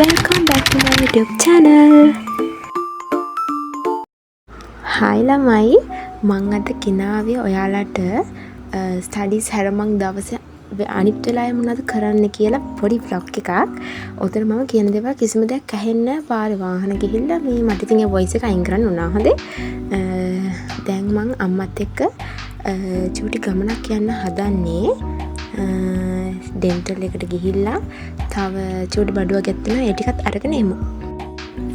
Welcome back to my YouTube channel. Hi ළමයි, මං අද ගෙනාවේ ඔයාලට ස්ටඩීස් හැර මං දවසේ අනිත් වෙලාවෙ මොනවද කරන්න කියලා පොඩි vlog එකක්. ඔතන මම කියන දේවල් කිසිම දෙයක් ඇහෙන්නේ නැහැ. පාරේ වාහන ගිහිල්ලා මේ මට ඉතින් ඒ voice එක අයින් කරන්න උනා. හොඳේ. දැන් මං අම්මත් එක්ක චූටි ගමනක් යන්න හදන්නේ. ඩෙන්ටල් එකට ගිහිල්ලා තව චූටි බඩුවක් ගත්තා. ඒ ටිකත් අරගෙන එමු.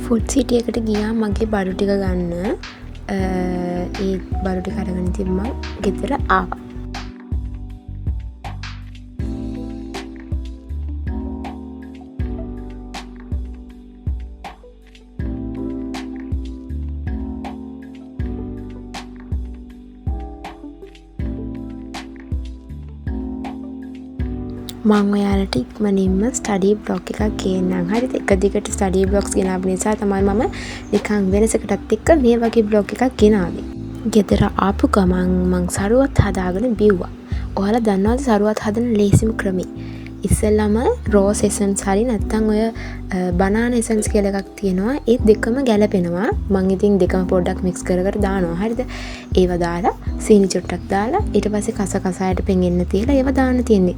ෆුඩ් සිටි එකට ගියා මගේ බඩු ටික ගන්න. ඒ බඩු ටික අරගෙන ඉතින් මම ගෙදර ආවා. මම ඔයාලට ඉක්මනින්ම ස්ටඩි බ්ලොග් එකක් ගේන්නම්. හරිද? එක දිගට ස්ටඩි බ්ලොග්ස් ගෙනාව නිසා තමයි මම නිකන් වෙනසකටත් එක්ක මේ වගේ බ්ලොග් එකක් ගෙනාවේ. ගෙදර ආපු ගමන් මං සරුවත් හදාගෙන බිව්වා. ඔයාලා දන්නවද සරුවත් හදන ලේසිම ක්‍රමේ? ඉස්සෙල්ලාම රෝස් එසන්ස් හරි නැත්නම් ඔය බනානා එසන්ස් කියලා එකක් තියෙනවා. ඒ දෙකම ගැලපෙනවා. මං ඉතින් දෙකම පොඩ්ඩක් මික්ස් කර කර දානවා. හරිද? ඒව දාලා සීනි චුට්ටක් දාලා ඊට පස්සේ කස කසායට පෙඟෙන්න තියලා ඒව දාන්න තියෙන්නේ.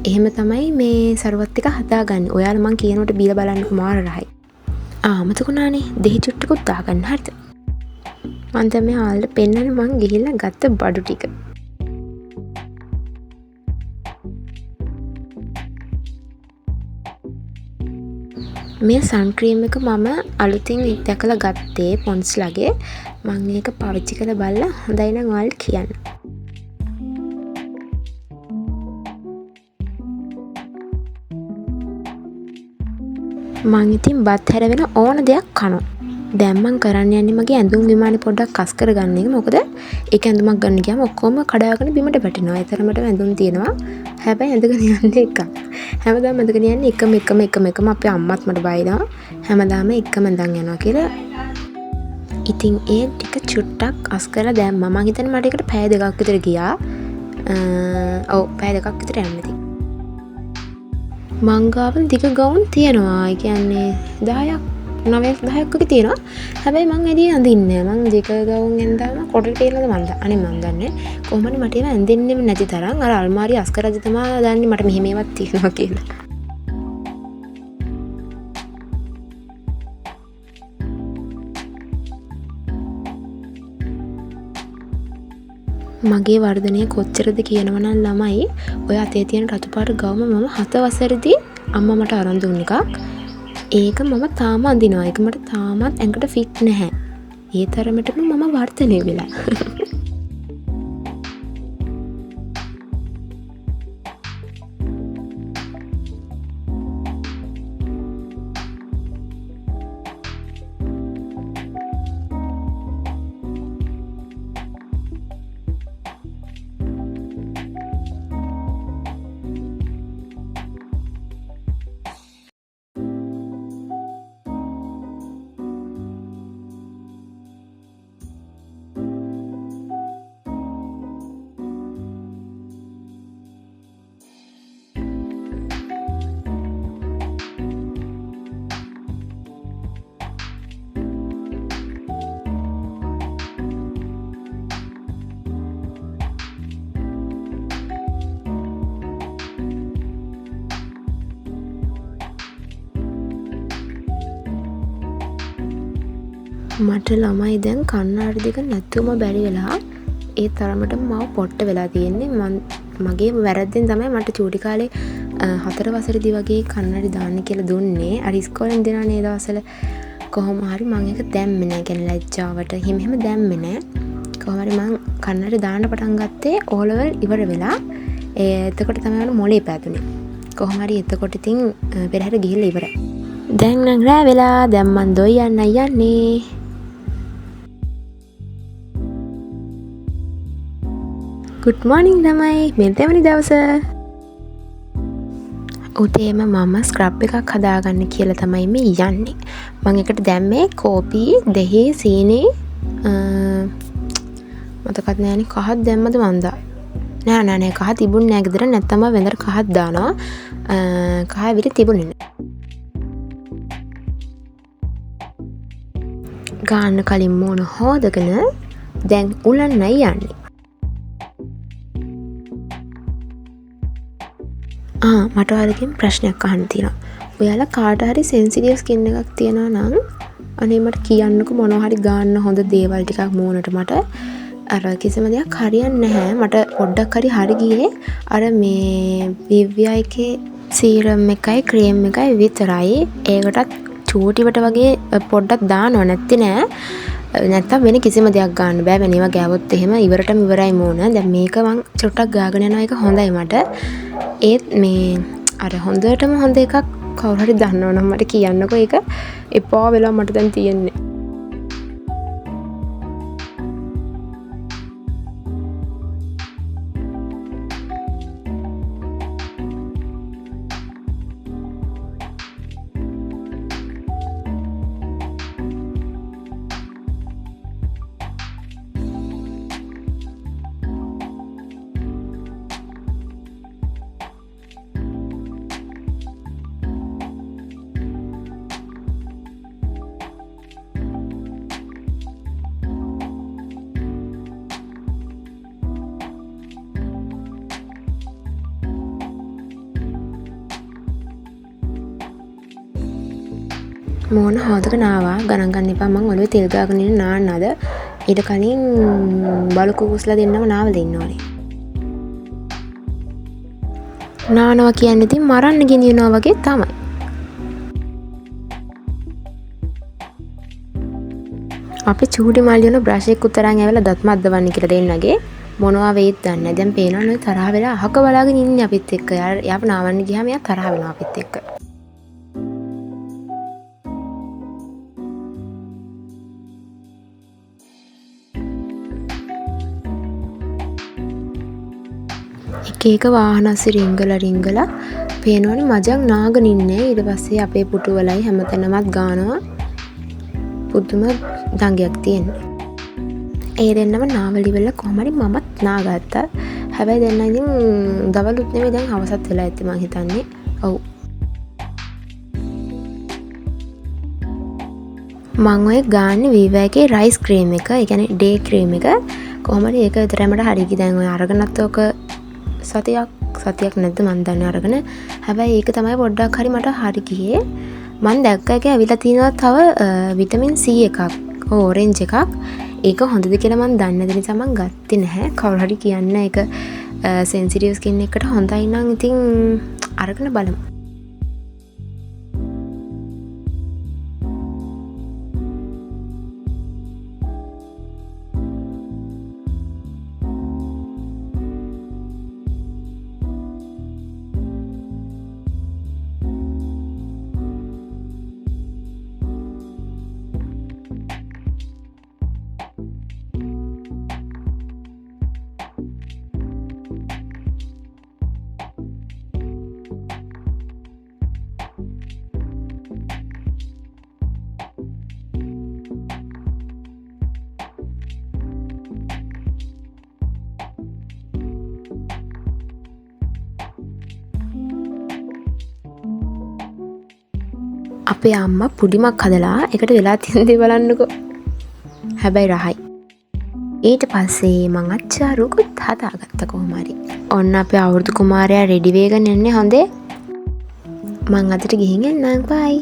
එහෙම තමයි මේ සරුවත් එක හදාගන්නේ. ඔයාලා මං කියනකොට බීලා බලන්නකො මාර රහයි. මතකුණානේ දෙහි චුට්ටකුත් දාගන්න. හරිද? මං දැන් මේ ආල්ට පෙන්නන්නේ මං ගිහිල්ලා ගත්ත බඩු ටික. මේ සන් ක්‍රීම් එක මම අලුතින් දැකලා ගත්තේ පොන්ස් ලගේ. මම මේක පාවිච්චි කරලා බලලා හොඳයි නම් ඔයාලට කියන්න. මම ඉතින් බත් හැර වෙන ඕන දෙයක් කනවා. දැන් මම කරන්න යන්නේ මගේ ඇඳුම් විමානේ පොඩ්ඩක් කස් කරගන්න එක. මොකද ඒක ඇඳුමක් ගන්න ගියාම ඔක්කොම කඩාගෙන බිමට වැටෙනවා. ඒ තරමටම ඇඳුම් තියෙනවා. හැබැයි ඇඳගෙන යන්නේ එකක්. හැමදාම ඇඳගෙන යන්නේ එකම අපේ අම්මත් මට බයිනවා. හැමදාම එකම ඇඳන් යනවා කියලා. ඉතින් ඒ ටික චුට්ටක් අස් කරලා දැම්මා. මම හිතන්නේ මට ඒකට පැය දෙකක් විතර ගියා. ඔව් පැය දෙකක් විතර යන්න ඉතින්. මං ගාව දිග ගවුන් තියෙනවා. ඒ කියන්නේ 10ක් 9ක් 10ක් වගේ තියෙනවා. හැබැයි මං එදී අඳින්නේ නැහැ. මං දෙක ගවුන් ඇඳාම කොටට තියෙනවද මන්ද? අනේ මන් දන්නේ. කොහොමද මට ඒව ඇඳෙන්නෙම නැති තරම්. අර අල්මාරිය අස්කරද්දි තමයි දන්නේ මට මෙහෙම ඒවත් තියෙනවා කියලා. මගේ වර්ධනය කොච්චරද කියනවනම් ළමයි ඔය අතේ තියෙන රතු පාට ගවුම මම 7 වසරේදී අම්මා මට අරන් දුන්න එකක්. ඒක මම තාම අඳිනවා. ඒක මට තාමත් ඇඟට ෆිට නැහැ. ඒ තරමටම මම වර්ධනය වෙලා. මට ළමයි දැන් කන්නාඩි දෙක නැතුවම බැරි වෙලා ඒ තරමට මම පොට්ට වෙලා තියෙන්නේ. මගේ වැරද්දෙන් තමයි මට චූටි කාලේ 4 වසරේදී වගේ කන්නාඩි දාන්න කියලා දුන්නේ. අර ඉස්කෝලෙන් දෙනා නේ දවස්වල කොහොම හරි මම ඒක දැම්මේ නැහැ. කියන්නේ ලැජ්ජාවට එහෙම දැම්මේ නැහැ. කොහොම හරි මම කන්නාඩි දාන්න පටන් ගත්තේ O level ඉවර වෙලා. එතකොට තමයි මොලේ පැතුනේ. කොහොම හරි එතකොට ඉතින් පෙරහැර ගිහිල්ලා ඉවරයි. දැන් නම් රෑ වෙලා දැන් මන් දොයි යන්න යන්නේ. good morning ළමයි. මේ දෙවනි දවස. උදේම මම ස්ක්‍රබ් එකක් හදාගන්න කියලා තමයි මේ යන්නේ. මම එකට දැම්මේ කෝපි, දෙහි, සීනි මතකත් නෑනේ කහක් දැම්මද මන්ද? නෑ කහ තිබුණ නෑ ගෙදර. නැත්තම් වෙනදර කහක් දානවා. කහ විතර තිබුණේ නෑ. ගාන්න කලින් මූණ හෝදගෙන දැන් උලන්නයි යන්නේ. මට ඔයාලගෙන් ප්‍රශ්නයක් අහන්න තියෙනවා. ඔයාලා කාට හරි සෙන්සිටිව් ස්කින් එකක් තියෙනවා නම් අනේ මට කියන්නකෝ මොනවා හරි ගාන්න හොඳ දේවල් ටිකක් මූණට. මට අර කිසිම දෙයක් හරියන්නේ නැහැ. මට පොඩ්ඩක් හරි ගියේ අර මේ Vivia එකේ සීරම් එකයි ක්‍රීම් එකයි විතරයි. ඒකටත් චූටිවට වගේ පොඩ්ඩක් දානවා නැත්තේ නෑ. නැත්තම් වෙන කිසිම දෙයක් ගන්න බෑ. වෙන ඒවා ගෑවොත් එහෙම ඉවරටම ඉවරයි මූණ. දැන් මේක මං චුට්ටක් ගාගෙන යනවා. ඒක හොඳයි මට. ඒත් මේ අර හොඳටම හොඳ එකක් කවුරු හරි දන්නවනම් මට කියන්නකෝ. ඒක එපා වෙලා මට දැන් තියෙන්නේ. මූණ හොදගෙන ආවා. ගණන් ගන්න එපා. මං ඔළුවේ තෙල් ගාගෙන ඉන්න නාන්නද. ඊට කලින් බලු කුකුස්ලා දෙන්නම නාවල ඉන්නවනේ. නානවා කියන්නේ ඉතින් මරන්න ගෙනියනවා වගේ තමයි. අපි චූටි මල්ලියන බ්‍රෂ් එක උතරන් ඇවිල්ලා දත් මද්දවන්න කියලා දෙන්නගේ මොනවා වෙයිද දන්නේ නැහැ. දැන් පේනවා නේද තරහ වෙලා අහක බලාගෙන ඉන්නේ අපිත් එක්ක. යාප නාවන්න ගියාම එයා තරහ වෙනවා අපිත් එක්ක. එක වාහන අස්සේ රිංගලා පේනවනේ මජක් නාගෙන ඉන්නේ. ඊට පස්සේ අපේ පුටුවලයි හැමතැනමත් ගානවා. පුදුම දඟයක් තියෙනවා. ඒ දෙන්නම නාවල ඉවරලා කොහම හරි මමත් නාගත්තා. හැබැයි දෙන්න ඉතින් දවලුත් නෙමෙයි දැන් හවසත් වෙලා ඇති මං හිතන්නේ. ඔව්. මං ඔය ගාන්නේ Vivia එකේ රයිස් ක්‍රීම් එක. ඒ කියන්නේ ඩේ ක්‍රීම් එක. කොහම හරි ඒක විතරයිමට හරි ගිහින් දැන් ඔය අරගෙනත් ඔක සතියක් නැද්ද මන් දන්නේ අරගෙන. හැබැයි ඒක තමයි පොඩ්ඩක් හරි මට හරි ගියේ. මන් දැක්ක එක ඇවිල්ලා තිනවා තව විටමින් C එකක්. ඔරෙන්ජ් එකක්. ඒක හොඳද කියලා මන් දන්නේ නැති නිසා මන් ගත්තේ නැහැ. කවුරු හරි කියන්න ඒක සෙන්සිටිව් ස්කින් එකට හොඳයි නම් ඉතින් අරගෙන බලමු. අපේ අම්මා පුඩිමක් හදලා එකට වෙලා තියෙන දේ බලන්නකෝ. හැබැයි රහයි. ඊට පස්සේ මං අච්චාරුකුත් හදාගත්ත කොහොම හරි. ඔන්න අපේ අවුරුදු කුමාරයා රෙඩි වෙගෙන ඉන්නේ හොඳේ. මං අදට ගිහින් එන්නම්. බයි.